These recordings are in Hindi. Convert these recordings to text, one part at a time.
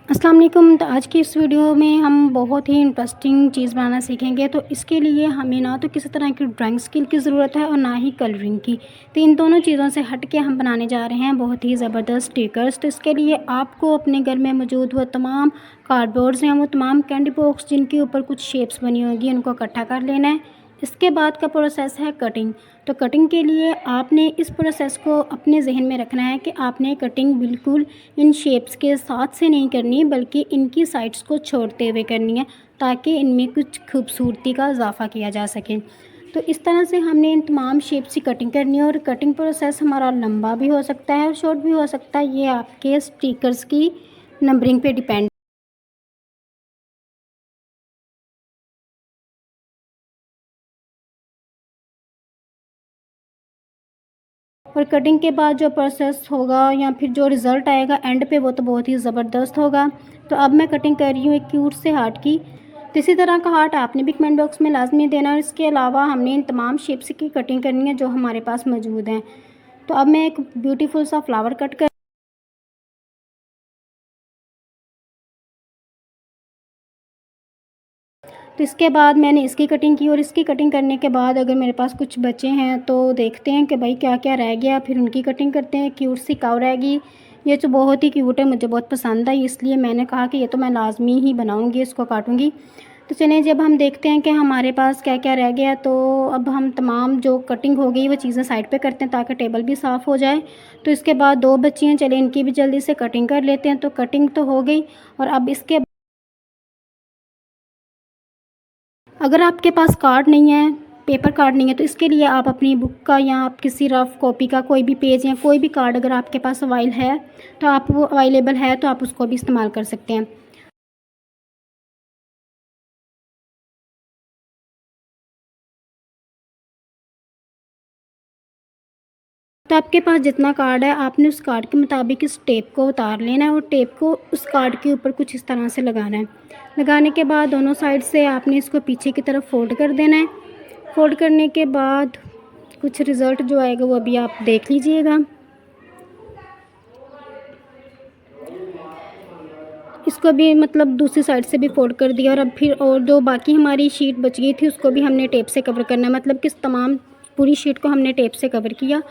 अस्सलाम वालेकुम। तो आज की इस वीडियो में हम बहुत ही इंटरेस्टिंग चीज़ बनाना सीखेंगे। तो इसके लिए हमें ना तो किसी तरह की ड्राइंग स्किल की ज़रूरत है और ना ही कलरिंग की। तो इन दोनों चीज़ों से हट के हम बनाने जा रहे हैं बहुत ही ज़बरदस्त स्टिकर्स। तो इसके लिए आपको अपने घर में मौजूद वो तमाम कार्डबोर्ड्स हैं, वो तमाम कैंडी बॉक्स जिनके ऊपर कुछ शेप्स बनी होगी, उनको इकट्ठा कर लेना है। इसके बाद का प्रोसेस है कटिंग। तो कटिंग के लिए आपने इस प्रोसेस को अपने जहन में रखना है कि आपने कटिंग बिल्कुल इन शेप्स के साथ से नहीं करनी, बल्कि इनकी साइड्स को छोड़ते हुए करनी है, ताकि इनमें कुछ खूबसूरती का इजाफ़ा किया जा सके। तो इस तरह से हमने इन तमाम शेप्स की कटिंग करनी है और कटिंग प्रोसेस हमारा लंबा भी हो सकता है और शॉर्ट भी हो सकता है। ये आपके स्टिकर्स की नंबरिंग पे डिपेंड। और कटिंग के बाद जो प्रोसेस होगा या फिर जो रिज़ल्ट आएगा एंड पे, वो तो बहुत ही ज़बरदस्त होगा। तो अब मैं कटिंग कर रही हूँ एक क्यूट से हार्ट की। तो इसी तरह का हार्ट आपने भी कमेंट बॉक्स में लाजमी देना। और इसके अलावा हमने इन तमाम शेप्स की कटिंग करनी है जो हमारे पास मौजूद हैं। तो अब मैं एक ब्यूटीफुल सा फ्लावर कट कर। तो इसके बाद मैंने इसकी कटिंग की और इसकी कटिंग करने के बाद अगर मेरे पास कुछ बचे हैं तो देखते हैं कि भाई क्या क्या रह गया, फिर उनकी कटिंग करते हैं। क्यूट सी काऊ रहेगी, ये जो बहुत ही क्यूट है, मुझे बहुत पसंद आई, इसलिए मैंने कहा कि ये तो मैं लाजमी ही बनाऊंगी, इसको काटूंगी। तो चलिए जब हम देखते हैं कि हमारे पास क्या क्या रह गया, तो अब हम तमाम जो कटिंग हो गई वो चीज़ें साइड पे करते हैं ताकि टेबल भी साफ़ हो जाए। तो इसके बाद दो बच्ची हैं, चलिए इनकी भी जल्दी से कटिंग कर लेते हैं। तो कटिंग तो हो गई। और अब इसके अगर आपके पास कार्ड नहीं है, पेपर कार्ड नहीं है, तो इसके लिए आप अपनी बुक का या आप किसी रफ़ कॉपी का कोई भी पेज या कोई भी कार्ड अगर आपके पास अवाइल है, तो आप वो अवेलेबल है तो आप उसको भी इस्तेमाल कर सकते हैं। तो आपके पास जितना कार्ड है, आपने उस कार्ड के मुताबिक इस टेप को उतार लेना है और टेप को उस कार्ड के ऊपर कुछ इस तरह से लगाना है। लगाने के बाद दोनों साइड से आपने इसको पीछे की तरफ फोल्ड कर देना है। फोल्ड करने के बाद कुछ रिज़ल्ट जो आएगा वो अभी आप देख लीजिएगा। इसको भी मतलब दूसरी साइड से भी फोल्ड कर दिया और अब फिर और जो बाकी हमारी शीट बच गई थी उसको भी हमने टेप से कवर करना है, मतलब कि तमाम पूरी शीट को हमने टेप से कवर किया।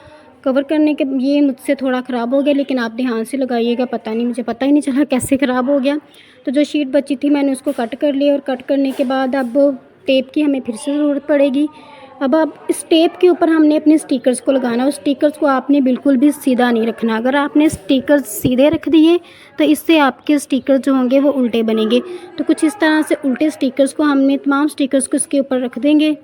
कवर करने के ये मुझसे थोड़ा ख़राब हो गया, लेकिन आप ध्यान से लगाइएगा, पता नहीं, मुझे पता ही नहीं चला कैसे ख़राब हो गया। तो जो शीट बची थी मैंने उसको कट कर लिया और कट करने के बाद अब टेप की हमें फिर से ज़रूरत पड़ेगी। अब इस टेप के ऊपर हमने अपने स्टिकर्स को लगाना है। उस स्टिकर्स को आपने बिल्कुल भी सीधा नहीं रखना। अगर आपने स्टिकर्स सीधे रख दिए तो इससे आपके स्टिकर जो होंगे वो उल्टे बनेंगे। तो कुछ इस तरह से उल्टे स्टिकर्स को हमने तमाम स्टिकर्स को इसके ऊपर रख देंगे।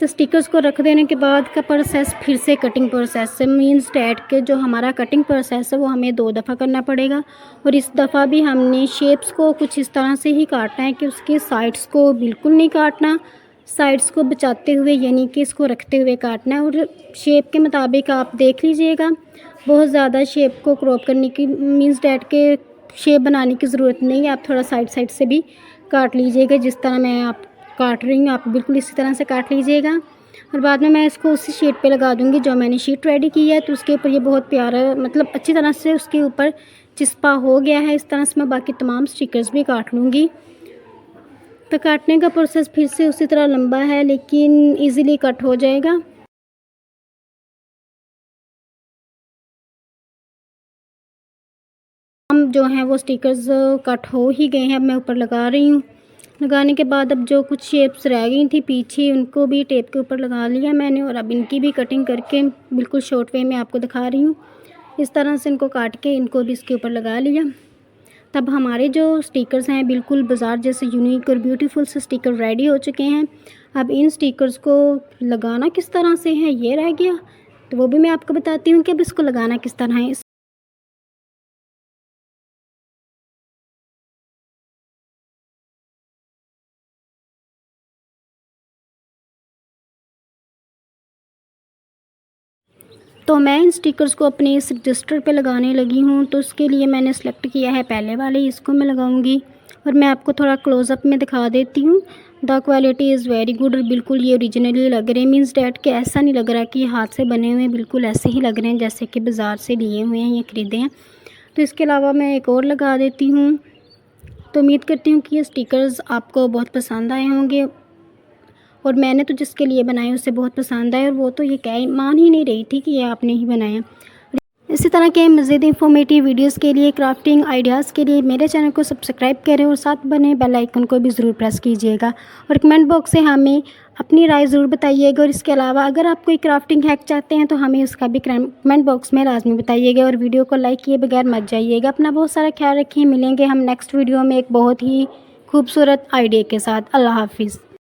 तो स्टिकर्स को रख देने के बाद का प्रोसेस फिर से कटिंग प्रोसेस से मीन्स डैट के जो हमारा कटिंग प्रोसेस है वो हमें 2 दफ़ा करना पड़ेगा। और इस दफ़ा भी हमने शेप्स को कुछ इस तरह से ही काटना है कि उसके साइड्स को बिल्कुल नहीं काटना, साइड्स को बचाते हुए यानी कि इसको रखते हुए काटना है। और शेप के मुताबिक आप देख लीजिएगा, बहुत ज़्यादा शेप को क्रॉप करने की मीन्स डैट के शेप बनाने की ज़रूरत नहीं है। आप थोड़ा साइड साइड से भी काट लीजिएगा, जिस तरह मैं आप काट रही हूँ आप बिल्कुल इसी तरह से काट लीजिएगा। और बाद में मैं इसको उसी शीट पे लगा दूँगी जो मैंने शीट रेडी की है। तो उसके ऊपर ये बहुत प्यारा मतलब अच्छी तरह से उसके ऊपर चिस्पा हो गया है। इस तरह से मैं बाकी तमाम स्टिकर्स भी काट लूँगी। तो काटने का प्रोसेस फिर से उसी तरह लंबा है, लेकिन ईज़िली कट हो जाएगा। हम जो हैं वो स्टिकर्स कट हो ही गए हैं। अब मैं ऊपर लगा रही हूँ। लगाने के बाद अब जो कुछ शेप्स रह गई थी पीछे, उनको भी टेप के ऊपर लगा लिया मैंने और अब इनकी भी कटिंग करके बिल्कुल शॉर्ट वे में आपको दिखा रही हूँ। इस तरह से इनको काट के इनको भी इसके ऊपर लगा लिया। तब हमारे जो स्टिकर्स हैं बिल्कुल बाज़ार जैसे यूनिक और ब्यूटीफुल से स्टिकर रेडी हो चुके हैं। अब इन स्टिकर्स को लगाना किस तरह से है ये रह गया, तो वो भी मैं आपको बताती हूँ कि अब इसको लगाना किस तरह है। तो मैं इन स्टिकर्स को अपने इस रजिस्टर पे लगाने लगी हूँ। तो उसके लिए मैंने सेलेक्ट किया है पहले वाले, इसको मैं लगाऊंगी। और मैं आपको थोड़ा क्लोज़अप में दिखा देती हूँ। The quality is very good और बिल्कुल ये ओरिजिनली लग रहे हैं, मीन्स डैट के ऐसा नहीं लग रहा कि ये हाथ से बने हुए हैं, बिल्कुल ऐसे ही लग रहे हैं जैसे कि बाज़ार से लिए हुए हैं या ख़रीदे हैं। तो इसके अलावा मैं एक और लगा देती हूँ। तो उम्मीद करती हूँ कि ये स्टिकर्स आपको बहुत पसंद आए होंगे, और मैंने तो जिसके लिए बनाए उसे बहुत पसंद आए, और वो तो ये मान ही नहीं रही थी कि ये आपने ही बनाया। इसी तरह के मज़ीद इंफॉर्मेटिव वीडियोस के लिए, क्राफ्टिंग आइडियाज़ के लिए मेरे चैनल को सब्सक्राइब करें और साथ बने बेल आइकन को भी ज़रूर प्रेस कीजिएगा, और कमेंट बॉक्स से हमें अपनी राय ज़रूर बताइएगा। और इसके अलावा अगर आप कोई क्राफ्टिंग हैक चाहते हैं तो हमें उसका भी कमेंट बॉक्स में लाजमी बताइएगा, और वीडियो को लाइक किए बगैर मत जाइएगा। अपना बहुत सारा ख्याल रखिए। मिलेंगे हम नेक्स्ट वीडियो में एक बहुत ही खूबसूरत आइडिया के साथ। अल्लाह हाफिज़।